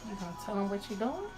You gonna tell them what you're doing?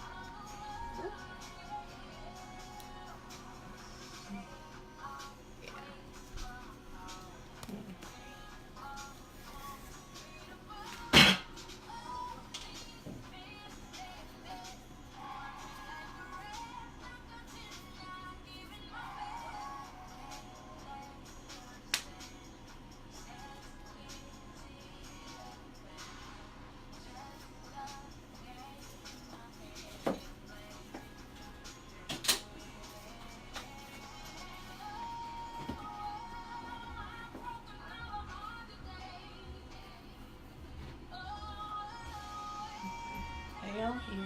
They on here.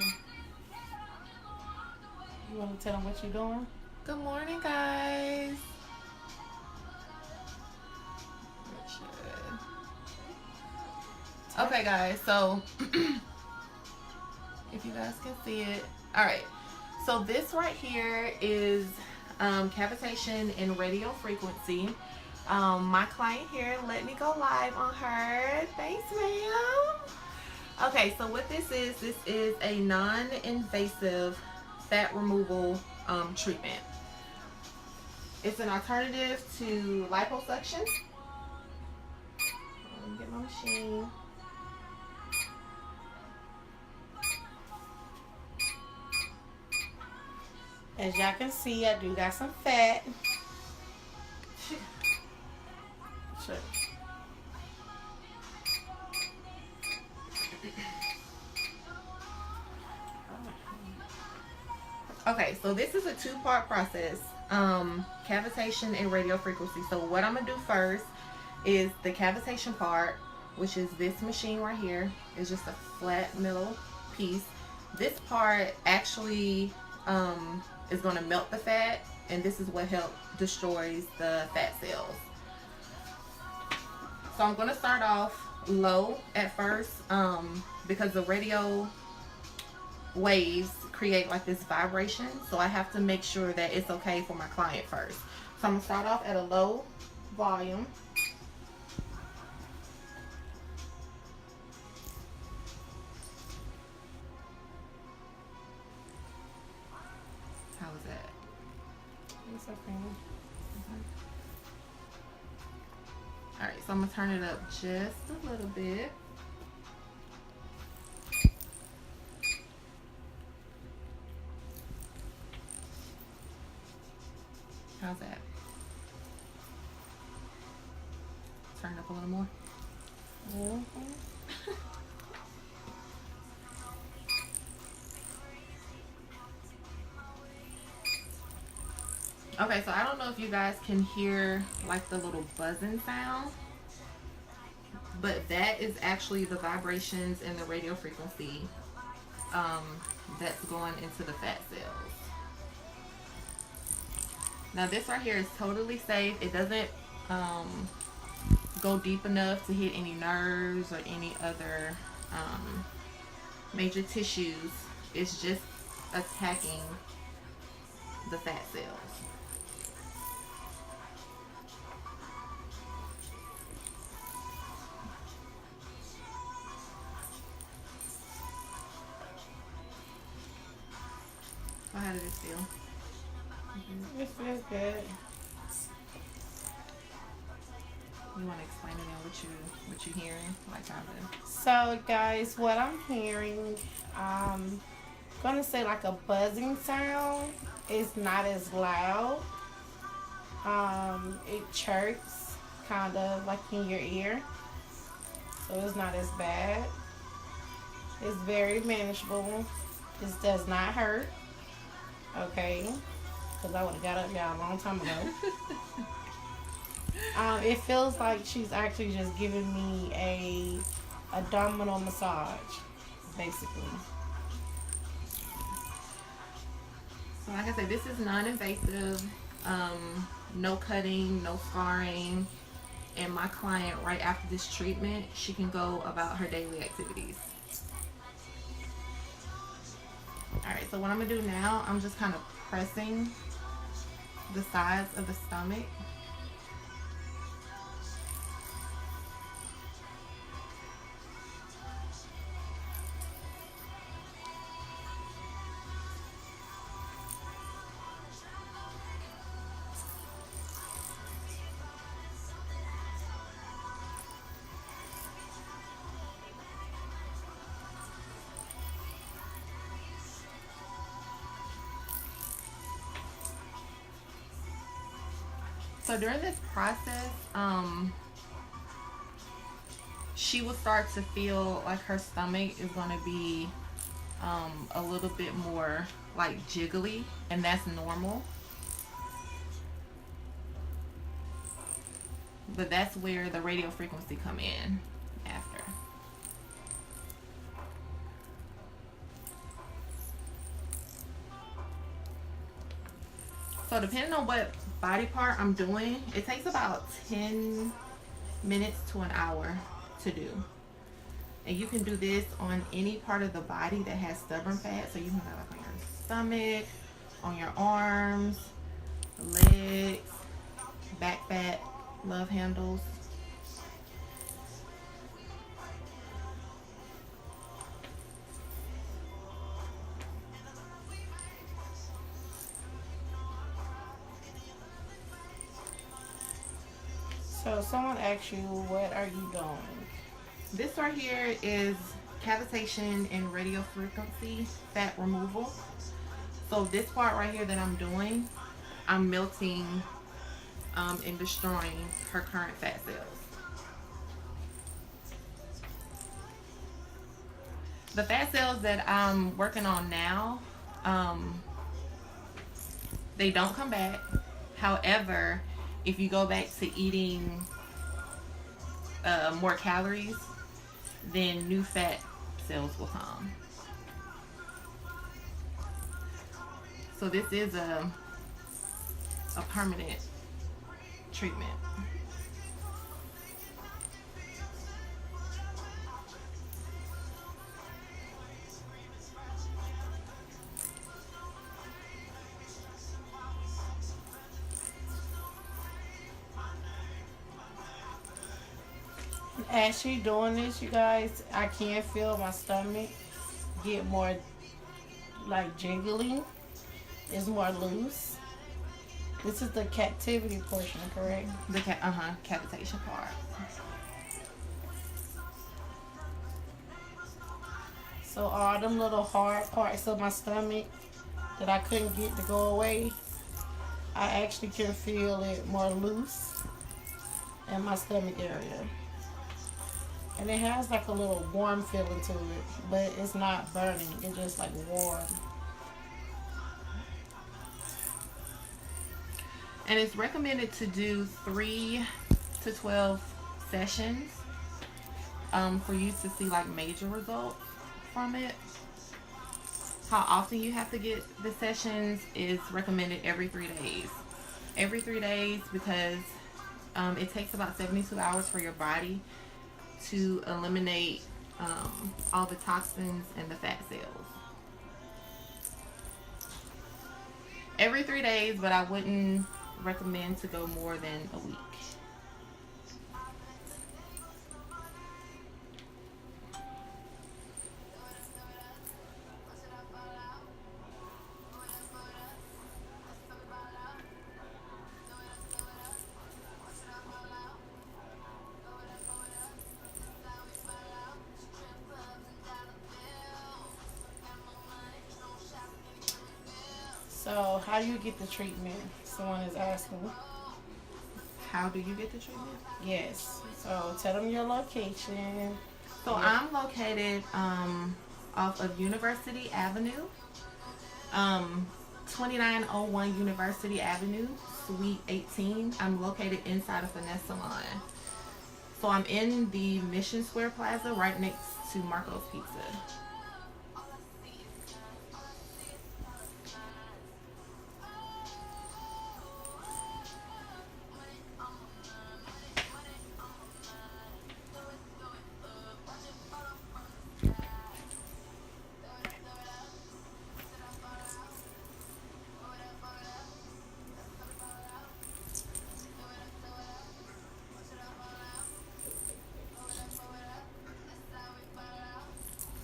You want to tell them what you're doing? Good morning, guys. Okay, guys, so if you guys can see it. All right, so this right here is Cavitation and Radio Frequency. My client here let me go live on her. Thanks, ma'am. Okay, so what this is a non-invasive fat removal treatment. It's an alternative to liposuction. Let me get my machine. As y'all can see, I do got some fat. Sure. Okay, so this is a two-part process, cavitation and radio frequency. So what I'm gonna do first is the cavitation part, which is this machine right here. It's just a flat metal piece. This part actually is gonna melt the fat, and this is what destroys the fat cells. So I'm gonna start off low at first, because the radio waves create like this vibration, so I have to make sure that it's okay for my client first. So I'm gonna start off at a low volume. How is that? It's okay. All right, so I'm gonna turn it up just a little bit. How's that? Turn it up a little more. Okay, so I don't know if you guys can hear like the little buzzing sound, but that is actually the vibrations and the radio frequency that's going into the fat cells. Now this right here is totally safe. It doesn't go deep enough to hit any nerves or any other major tissues. It's just attacking the fat cells. So how does it feel? It feels good. You want to explain again what you hearing, like how the... So guys, what I'm hearing, gonna say like a buzzing sound. It's not as loud. It chirps kind of like in your ear, so it's not as bad. It's very manageable. This does not hurt. Okay, because I would have got up y'all a long time ago. It feels like she's actually just giving me a abdominal massage, basically. So like I said, this is non-invasive, no cutting, no scarring, and my client right after this treatment, she can go about her daily activities. Alright, so what I'm going to do now, I'm just kind of pressing the sides of the stomach. So during this process, she will start to feel like her stomach is going to be a little bit more like jiggly, and that's normal. But that's where the radio frequency come in after. So depending on what body part I'm doing, it takes about 10 minutes to an hour to do. And you can do this on any part of the body that has stubborn fat. So you can have like on your stomach, on your arms, legs, back fat, love handles. So someone asked you, what are you doing? This right here is cavitation and radio frequency fat removal. So this part right here that I'm doing, I'm melting and destroying her current fat cells. The fat cells that I'm working on now, they don't come back. However, if you go back to eating more calories, then new fat cells will come. So this is a permanent treatment. As she doing this, you guys, I can feel my stomach get more like jiggly. It's more loose. This is the captivity portion, correct? The cavitation part. So all them little hard parts of my stomach that I couldn't get to go away, I actually can feel it more loose in my stomach area. And it has like a little warm feeling to it, but it's not burning. It's just like warm. And it's recommended to do 3 to 12 sessions for you to see like major results from it. How often you have to get the sessions is recommended every 3 days. Every 3 days, because it takes about 72 hours for your body to eliminate all the toxins and the fat cells. Every 3 days, but I wouldn't recommend to go more than a week. So how do you get the treatment? Someone is asking. How do you get the treatment? Yes. So tell them your location. So I'm located off of University Avenue, 2901 University Avenue, Suite 18. I'm located inside of Finesse Salon. So I'm in the Mission Square Plaza right next to Marco's Pizza.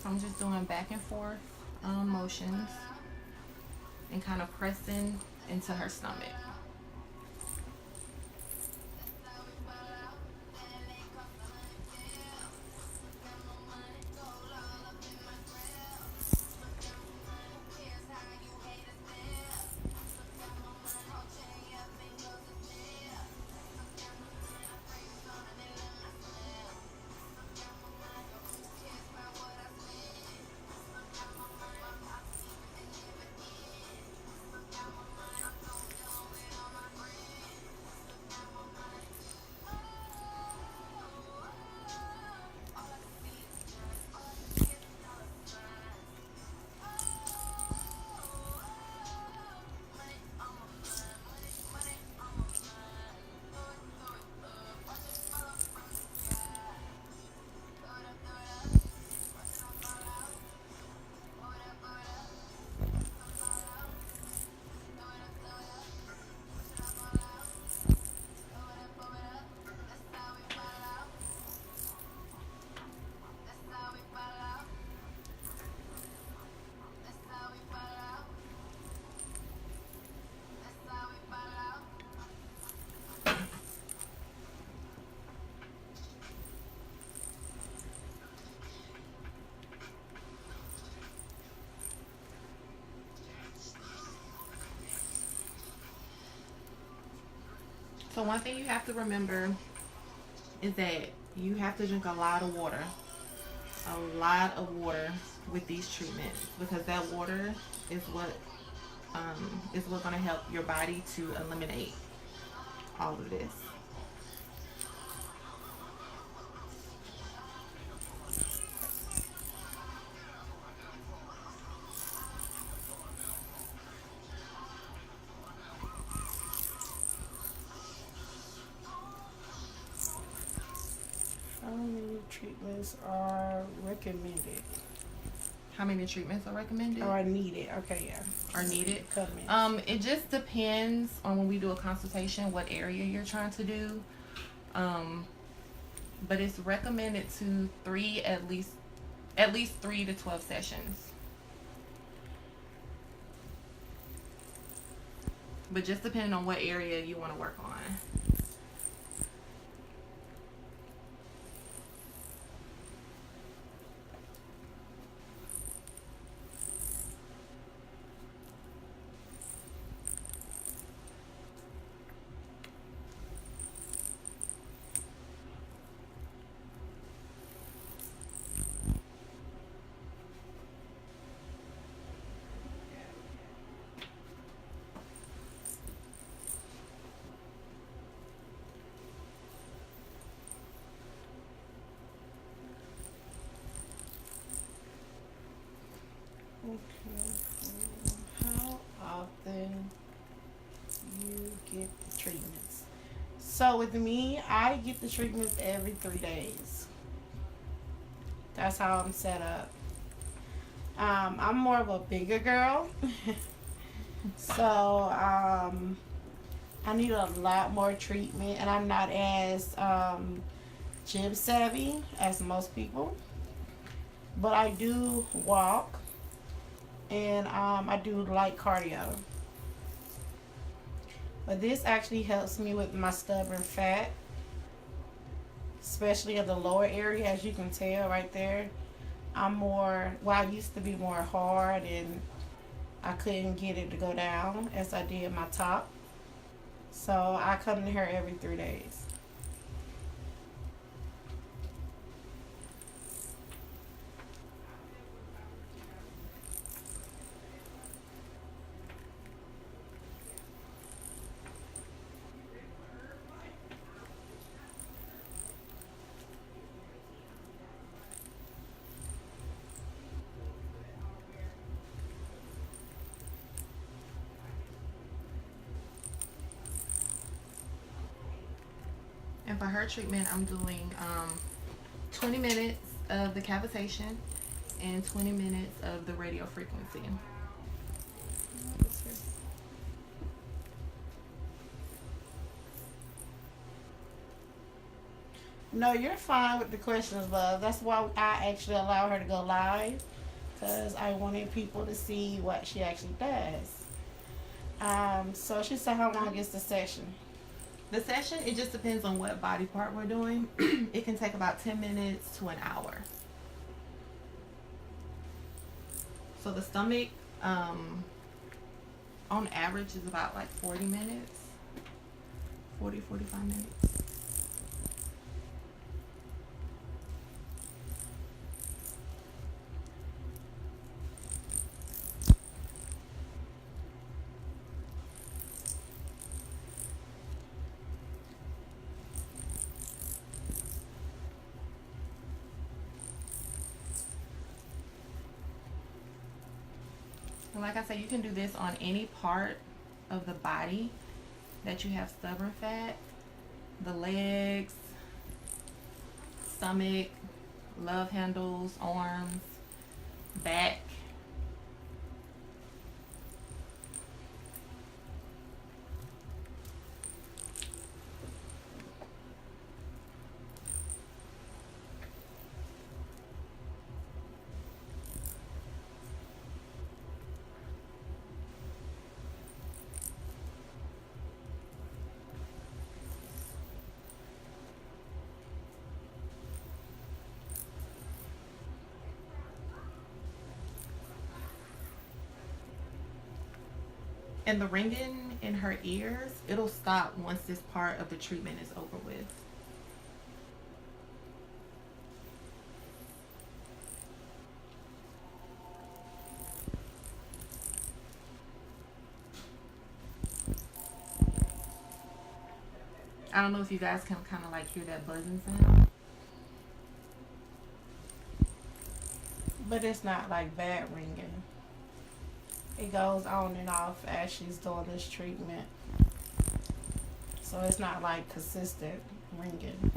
I'm just doing back and forth motions and kind of pressing into her stomach. So one thing you have to remember is that you have to drink a lot of water with these treatments, because that water is what's going to help your body to eliminate all of this. How many treatments are recommended? How many treatments are recommended? Or needed? Okay, yeah. Are needed. Comments. It just depends on, when we do a consultation, what area you're trying to do. But it's recommended to at least 3 to 12 sessions. But just depending on what area you want to work on. Okay. How often you get the treatments? So with me, I get the treatments every 3 days. That's how I'm set up. I'm more of a bigger girl. So I need a lot more treatment, and I'm not as gym savvy as most people. But I do walk, and I do light cardio. But this actually helps me with my stubborn fat, especially in the lower area, as you can tell right there. I used to be more hard, and I couldn't get it to go down as I did my top. So I come to her every 3 days. And for her treatment, I'm doing 20 minutes of the cavitation and 20 minutes of the radio frequency. No, you're fine with the questions, love. That's why I actually allow her to go live, because I wanted people to see what she actually does. So she said, how long is the session? The session, it just depends on what body part we're doing. It can take about 10 minutes to an hour. So the stomach, on average, is about like 40 minutes. 45 minutes. And like I said, you can do this on any part of the body that you have stubborn fat. The legs, stomach, love handles, arms, back. And the ringing in her ears, it'll stop once this part of the treatment is over with. I don't know if you guys can kind of like hear that buzzing sound. But it's not like bad ringing. It goes on and off as she's doing this treatment. So it's not like consistent ringing.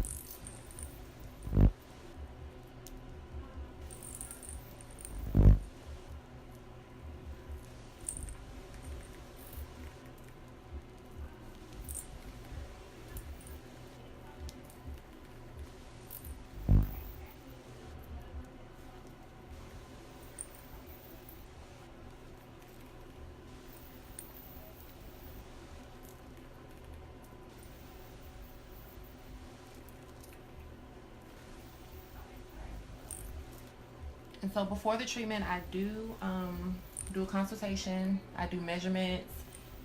And so before the treatment, I do a consultation, I do measurements,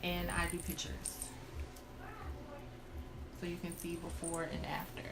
and I do pictures. So you can see before and after.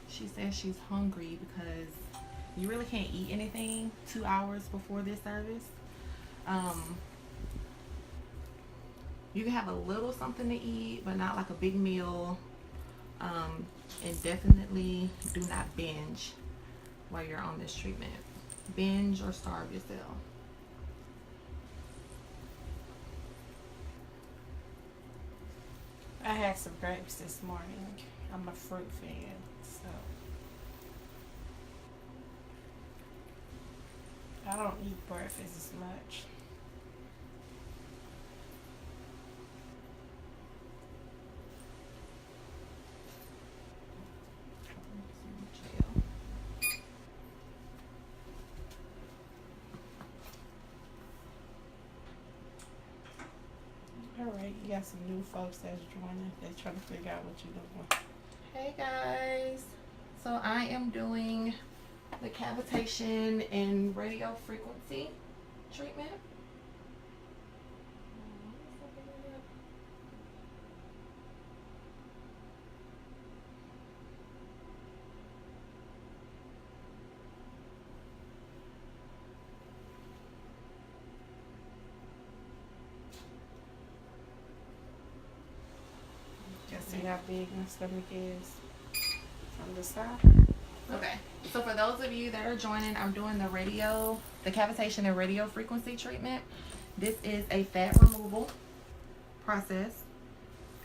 She says she's hungry because you really can't eat anything 2 hours before this service. You can have a little something to eat, but not like a big meal. And definitely do not binge while you're on this treatment. Binge or starve yourself. I had some grapes this morning. I'm a fruit fan, so I don't eat breakfast as much. Alright, you got some new folks that's joining. They're trying to figure out what you're doing. Hey guys, so I am doing the cavitation and radio frequency treatment. how big my stomach is from the side. Okay, so for those of you that are joining, I'm doing the cavitation and radio frequency treatment. This is a fat removal process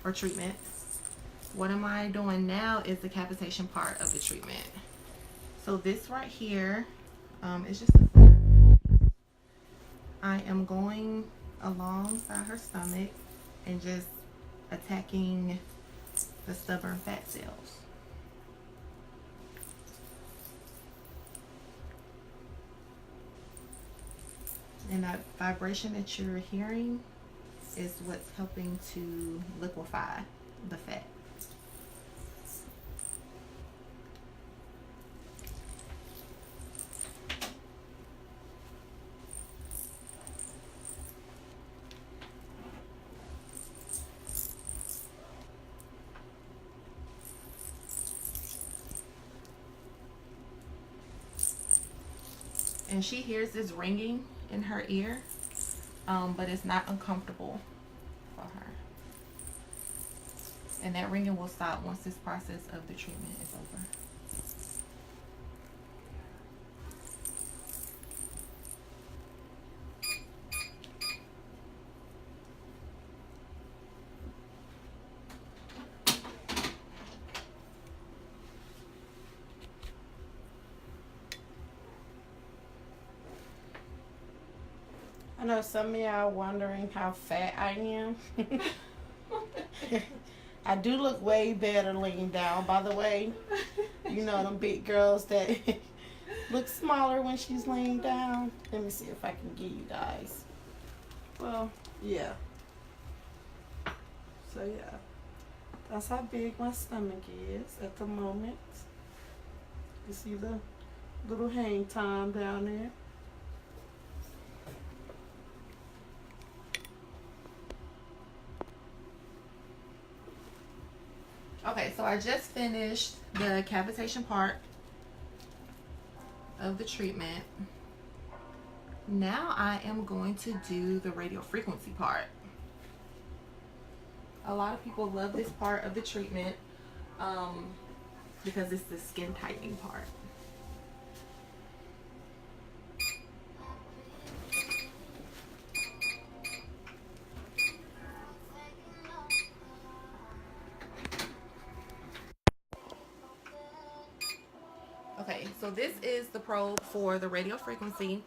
or treatment. What am I doing now is the cavitation part of the treatment. So this right here is just I am going alongside her stomach and just attacking the stubborn fat cells. And that vibration that you're hearing is what's helping to liquefy the fat. And she hears this ringing in her ear, but it's not uncomfortable for her. And that ringing will stop once this process of the treatment is over. I know some of y'all wondering how fat I am. I do look way better laying down, by the way. You know, them big girls that look smaller when she's laying down. Let me see if I can get you guys. Well, yeah. So, yeah. That's how big my stomach is at the moment. You see the little hang time down there? Okay, so I just finished the cavitation part of the treatment. Now I am going to do the radio frequency part. A lot of people love this part of the treatment because it's the skin tightening part. Okay, so this is the probe for the radio frequency.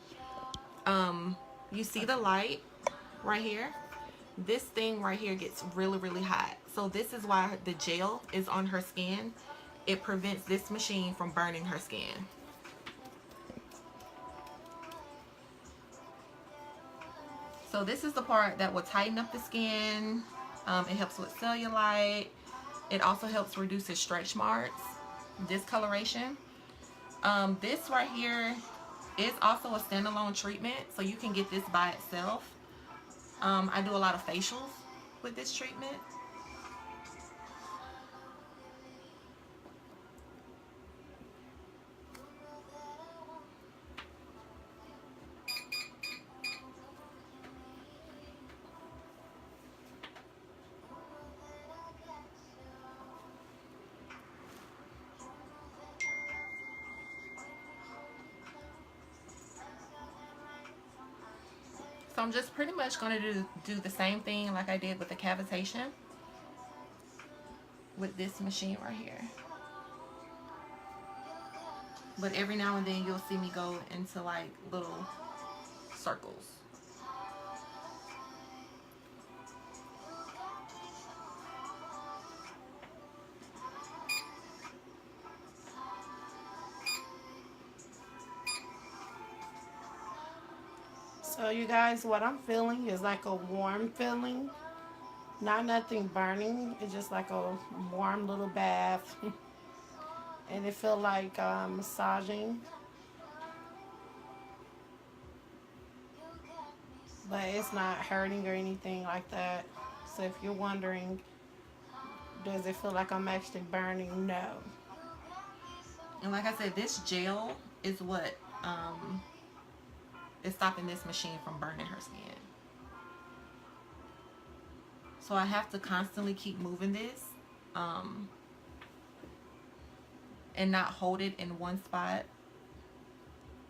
You see the light right here? This thing right here gets really, really hot. So this is why the gel is on her skin. It prevents this machine from burning her skin. So this is the part that will tighten up the skin. It helps with cellulite. It also helps reduce its stretch marks, discoloration. This right here is also a standalone treatment, so you can get this by itself. I do a lot of facials with this treatment. So I'm just pretty much going to do the same thing like I did with the cavitation with this machine right here. But every now and then you'll see me go into like little circles. So you guys, what I'm feeling is like a warm feeling. Not nothing burning. It's just like a warm little bath. And it feel like massaging. But it's not hurting or anything like that. So if you're wondering, does it feel like I'm actually burning? No. And like I said, this gel is what is stopping this machine from burning her skin. So I have to constantly keep moving this and not hold it in one spot,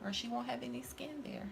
or she won't have any skin there.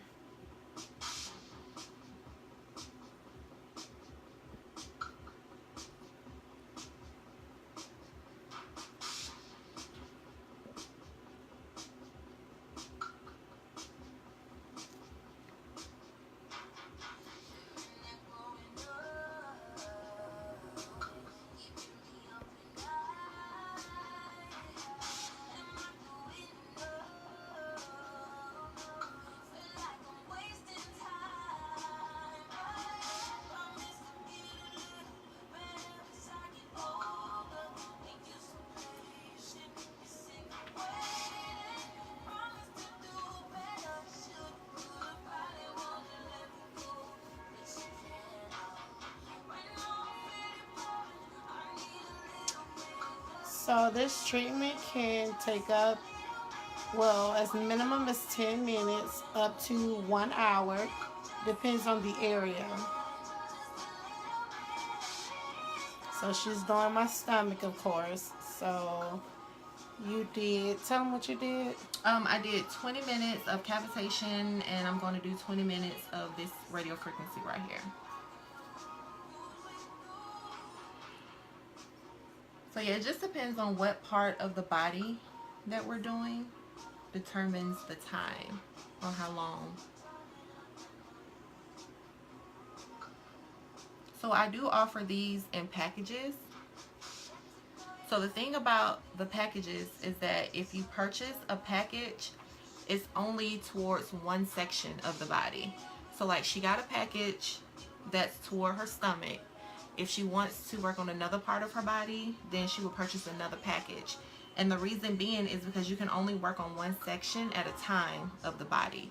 So this treatment can take up, well, as minimum as 10 minutes up to 1 hour. Depends on the area. So she's doing my stomach, of course. So you did, tell them what you did. I did 20 minutes of cavitation, and I'm going to do 20 minutes of this radio frequency right here. So yeah, it just depends on what part of the body that we're doing determines the time or how long. So I do offer these in packages. So the thing about the packages is that if you purchase a package, it's only towards one section of the body. So like she got a package that's toward her stomach. If she wants to work on another part of her body, then she will purchase another package. And the reason being is because you can only work on one section at a time of the body.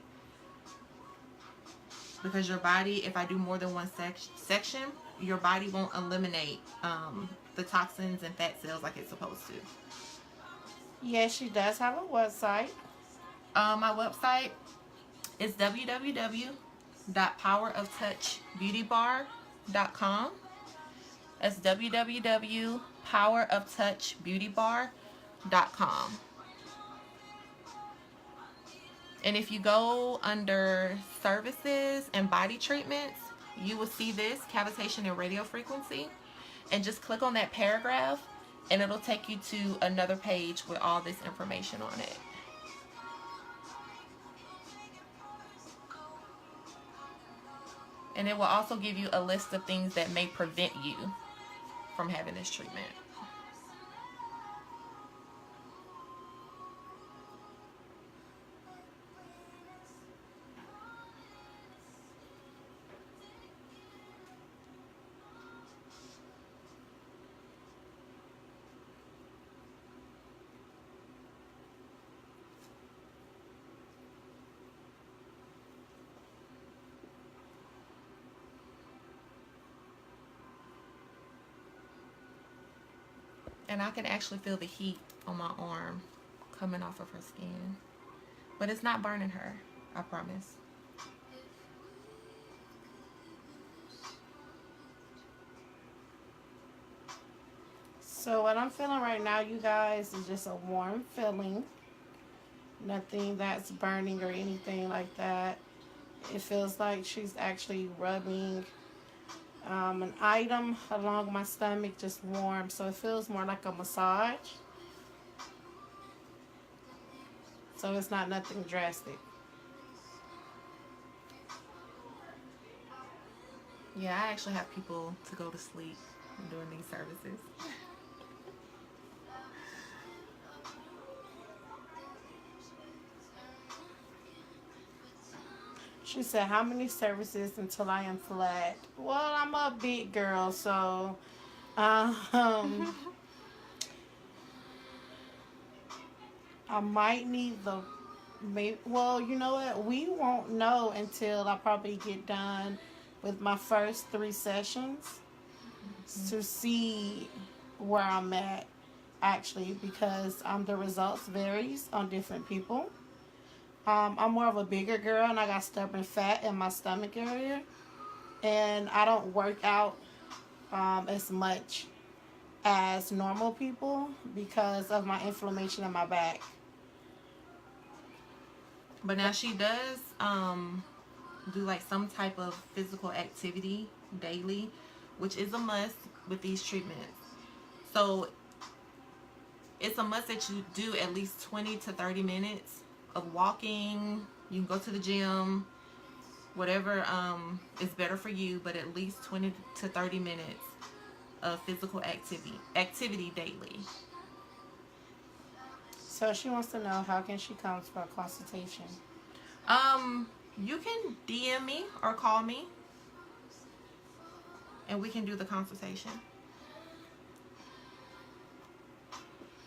Because your body, if I do more than one section, your body won't eliminate the toxins and fat cells like it's supposed to. Yes, she does have a website. My website is www.poweroftouchbeautybar.com. That's www.poweroftouchbeautybar.com. And if you go under services and body treatments, you will see this, Cavitation and Radio Frequency. And just click on that paragraph, and it'll take you to another page with all this information on it. And it will also give you a list of things that may prevent you from having this treatment. And I can actually feel the heat on my arm coming off of her skin. But it's not burning her, I promise. So what I'm feeling right now, you guys, is just a warm feeling. Nothing that's burning or anything like that. It feels like she's actually rubbing an item along my stomach, just warm, so it feels more like a massage. So it's not nothing drastic. Yeah, I actually have people to go to sleep during these services. She said, how many services until I am flat? Well, I'm a big girl, so I might need well, you know what? We won't know until I probably get done with my first 3 sessions to see where I'm at, actually, because the results varies on different people. I'm more of a bigger girl, and I got stubborn fat in my stomach area, and I don't work out as much as normal people because of my inflammation in my back. But now she does do like some type of physical activity daily, which is a must with these treatments. So it's a must that you do at least 20 to 30 minutes of walking. You can go to the gym, whatever is better for you, but at least 20 to 30 minutes of physical activity daily. So she wants to know, how can she come for a consultation? You can DM me or call me, and we can do the consultation.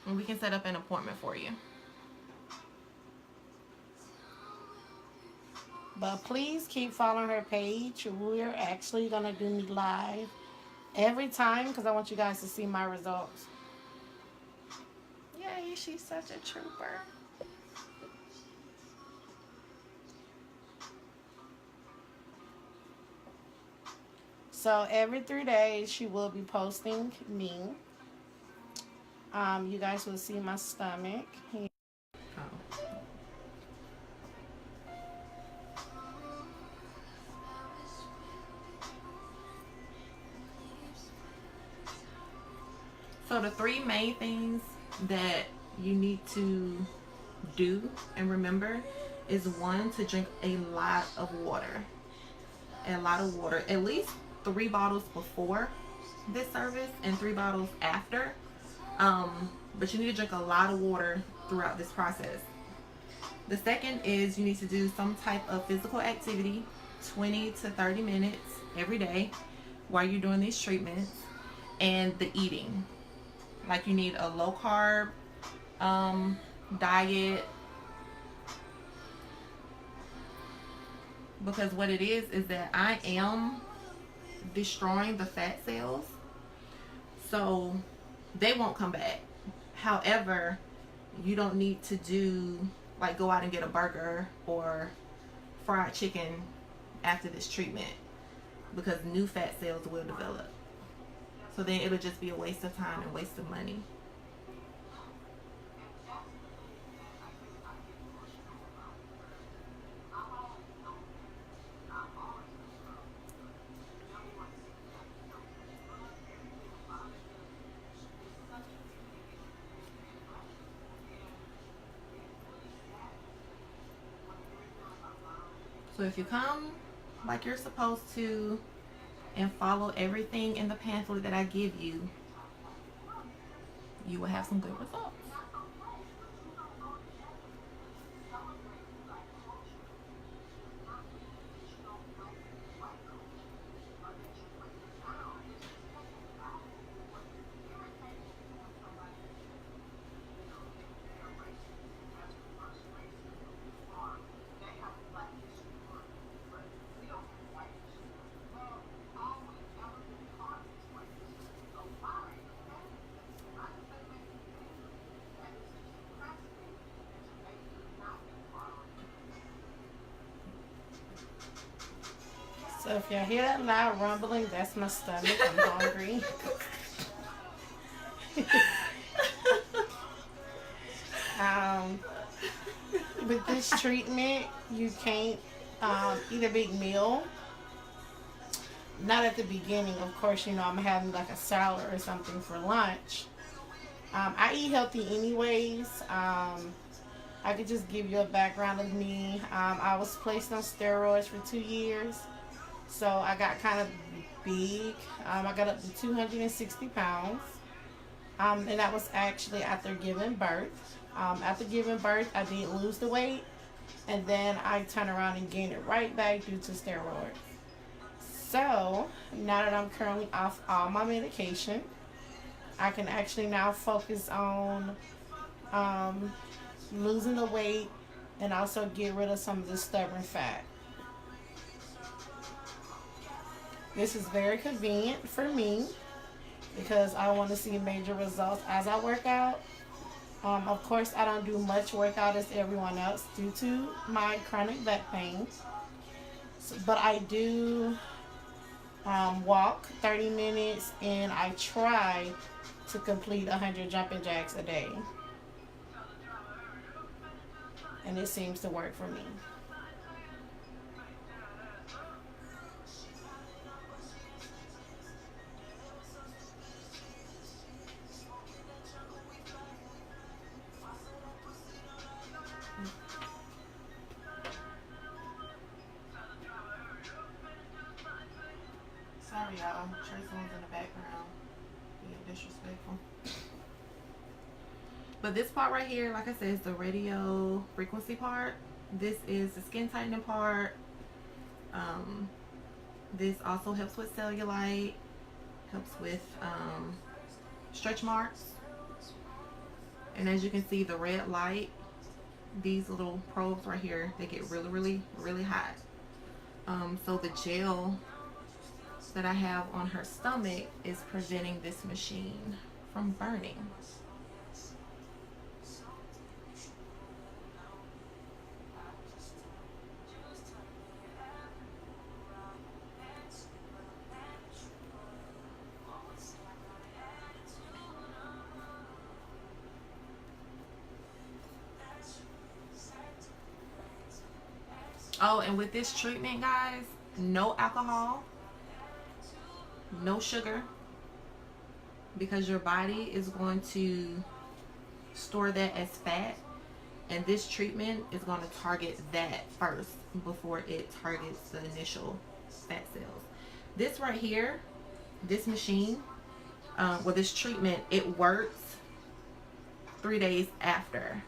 And we can set up an appointment for you. But please keep following her page. We're actually going to do me live every time because I want you guys to see my results. Yay, she's such a trooper. So every 3 days she will be posting me. You guys will see my stomach. So the three main things that you need to do and remember is, one, to drink a lot of water. At least 3 bottles before this service and 3 bottles after. But you need to drink a lot of water throughout this process. The second is you need to do some type of physical activity, 20 to 30 minutes every day while you're doing these treatments. And the eating. Like, you need a low carb diet, because what it is that I am destroying the fat cells, so they won't come back. However, you don't need to go out and get a burger or fried chicken after this treatment, because new fat cells will develop. So then it'll just be a waste of time and waste of money. So if you come like you're supposed to and follow everything in the pamphlet that I give you, you will have some good results. So if y'all hear that loud rumbling, that's my stomach. I'm hungry. With this treatment, you can't eat a big meal. Not at the beginning, of course. I'm having like a salad or something for lunch. I eat healthy anyways. I could just give you a background of me. I was placed on steroids for 2 years. So I got kind of big. I got up to 260 pounds. And that was actually after giving birth. After giving birth, I did lose the weight. And then I turned around and gained it right back due to steroids. So now that I'm currently off all my medication, I can actually now focus on losing the weight and also get rid of some of the stubborn fat. This is very convenient for me because I want to see major results as I work out. Of course, I don't do much workout as everyone else due to my chronic back pain. But I do walk 30 minutes, and I try to complete 100 jumping jacks a day. And it seems to work for me. Sorry, y'all. Trey Songz in the background being disrespectful. But this part right here, like I said, is the radio frequency part. This is the skin tightening part. This also helps with cellulite, helps with stretch marks. And as you can see, the red light, these little probes right here, they get really, really, really hot. So the gel that I have on her stomach is preventing this machine from burning. Oh, and with this treatment, guys, no alcohol, no sugar, because your body is going to store that as fat, and this treatment is going to target that first before it targets the initial fat cells. This right here, this machine, well, this treatment, it works 3 days after.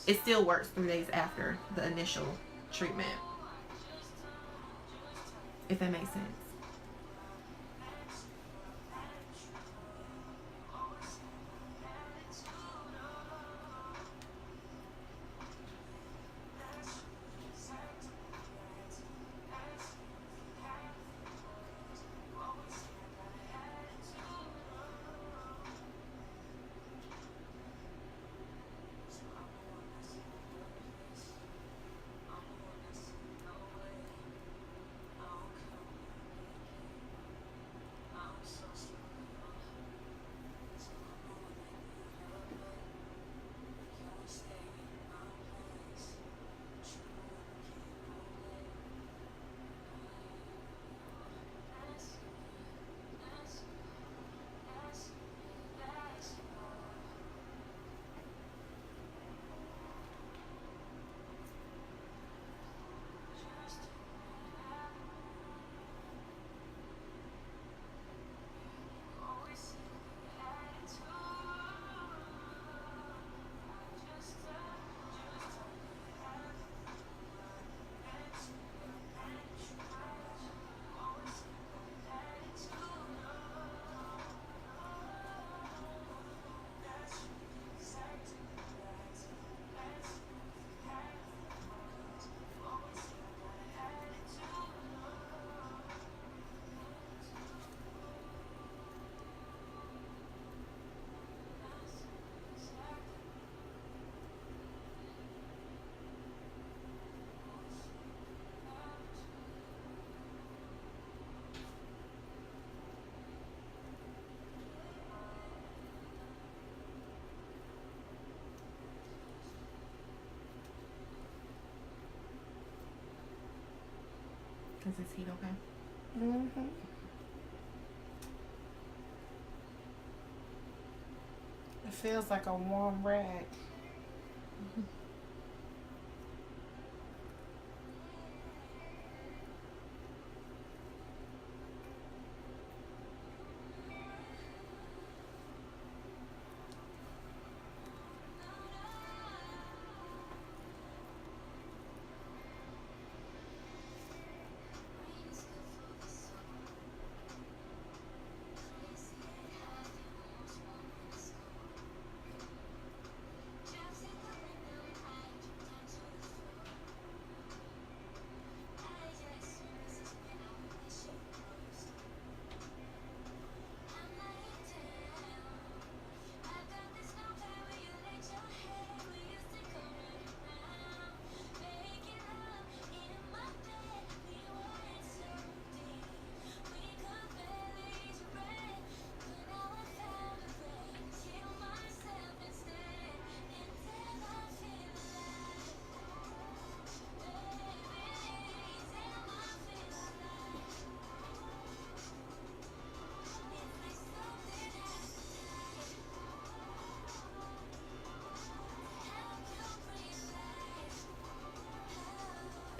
It still works 3 days after the initial treatment, if that makes sense. Is this heat okay? Mm-hmm. It feels like a warm rag. Mm-hmm.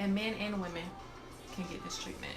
And men and women can get this treatment.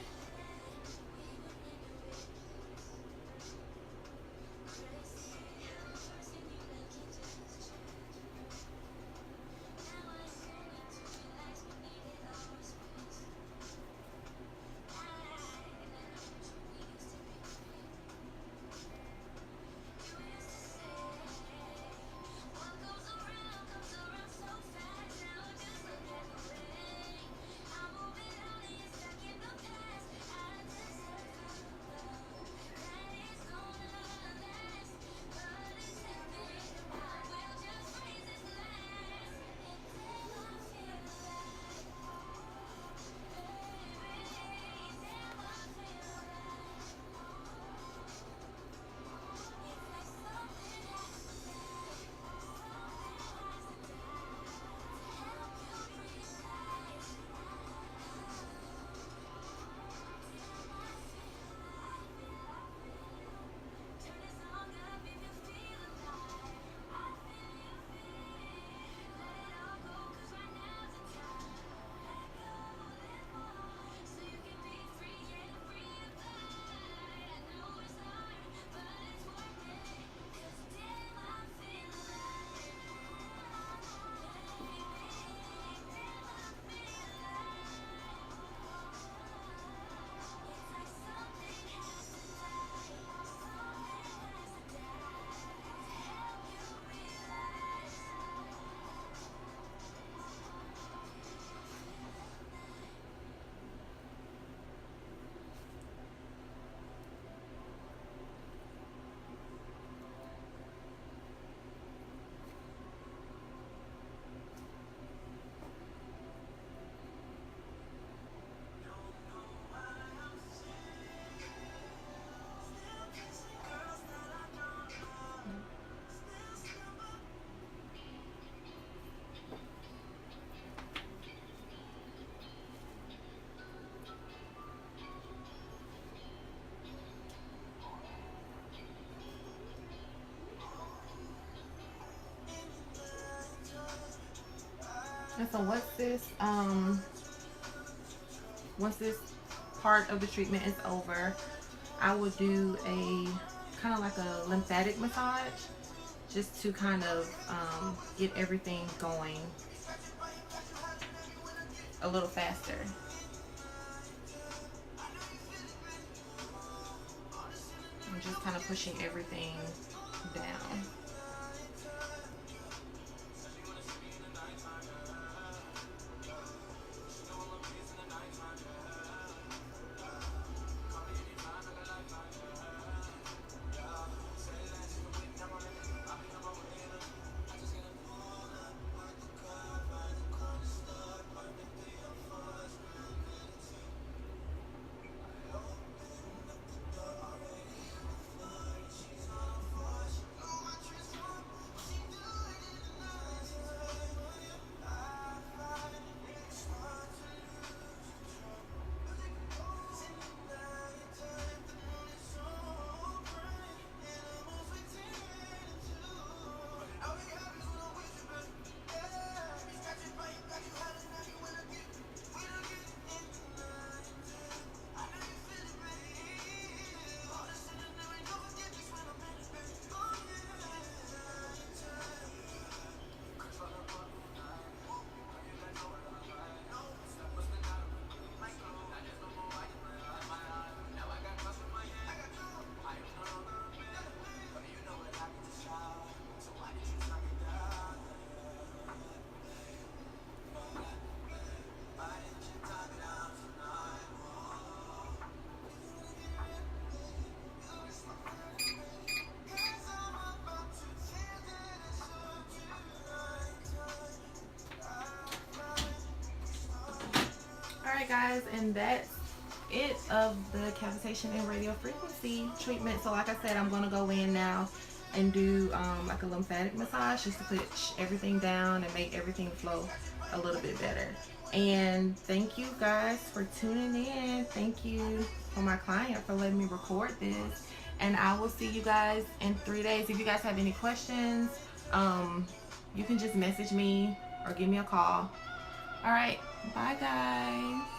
And so once this part of the treatment is over, I will do a kind of like a lymphatic massage just to kind of get everything going a little faster. I'm just kind of pushing everything down. Alright guys, and that's it of the cavitation and radio frequency treatment. So like I said, I'm going to go in now and do like a lymphatic massage just to push everything down and make everything flow a little bit better. And thank you guys for tuning in. Thank you for my client for letting me record this. And I will see you guys in 3 days. If you guys have any questions, you can just message me or give me a call. All right, bye guys.